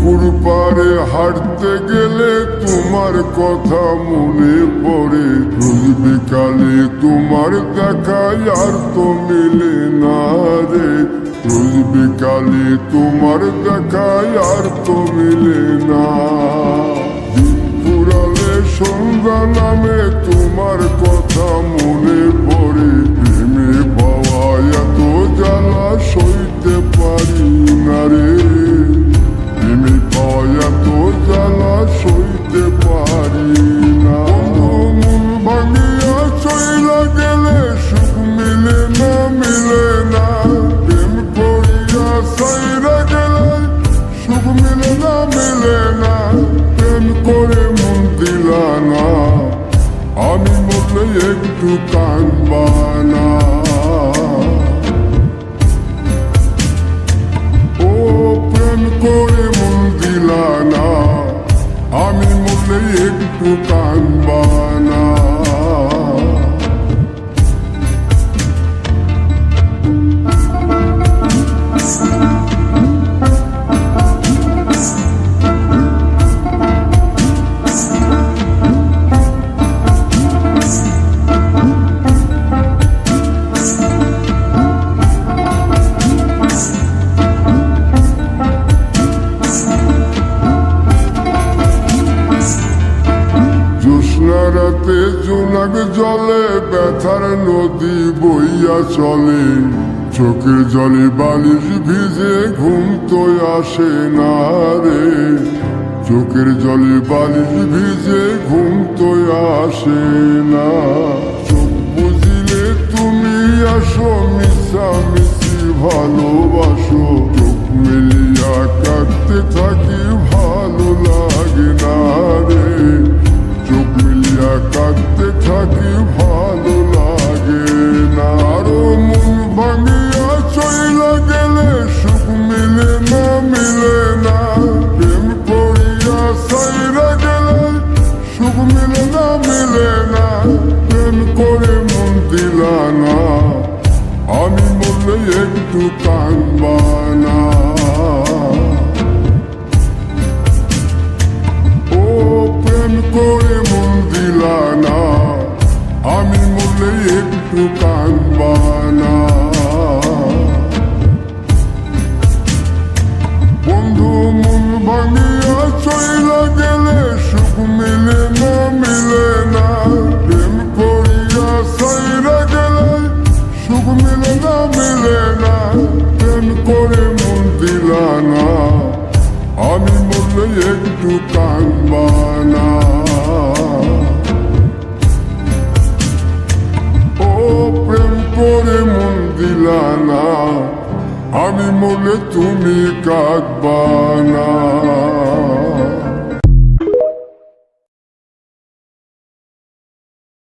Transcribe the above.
পুকুর পাড়ে হাঁটতে গেলে তোমার কথা মনে পড়ে। রোজ বিকালে তোমার দেখা আর তো মিলে না রে। রোজ বিকালে তোমার দেখা আর তো মিলে না। দিন ফুরালে সন্ধ্যা নামে তোমার কথা মনে পড়ে। প্রেমে পাওয়া এত জ্বালা সইতে পারি না রে। প্রেমে পাওয়া এত জ্বালা সইতে পারি না। মন ভাঙিয়া চইলা গেলে সুখ মিলে না, মিলে না। প্রেম করিয়া সাইরা গেলে সুখ মিলে না, মিলে না। প্রেম করে মন দিলা না, আমি মরলে একটু কাঁদবা না। ও প্রেম করে মন দিলা না, আমি মরলে একটু কাঁদবা না। রাতে জোনাক জলে ব্যথার নদী বইয়া চলে। চোখের জলে বালিশ ভিজে ঘুম তো আসে না রে। চোখের জলে বালিশ ভিজে ঘুম তো আসে না। চোখ বুঝিলে তুমি আসো, মিশামিশি ভালোবাসো। চোখ মিলিয়া কাঁদতে থাকি, ভালো লাগে না রে। চোখ মিলিয়া কাঁদতে থাকি, ভালো লাগে না। আরো মন ভাঙিয়া চইলা গেলে সুখ মিলে না, মিলে না। প্রেম করিয়া সাইরা গেলে সুখ মিলে না, মিলে না। প্রেম করে মন দিলা না, আমি মরলে একটু কাঁদবা না। ও প্রেম করে মন দিলা না, আমি মরলে একটু কাঁদবা না। বন্ধু মন ভাঙিয়া চইলা গেলে সুখ মিলে না, মিলে না। প্রেম করিয়া সাইরা গেলে সুখ মিলে না, মিলে না। প্রেম করে মন দিলা না, আমি মরলে একটু কাঁদবা না। ও প্রেম করে মন দিলা না, আমি মরলে তুমি কাঁদবা না।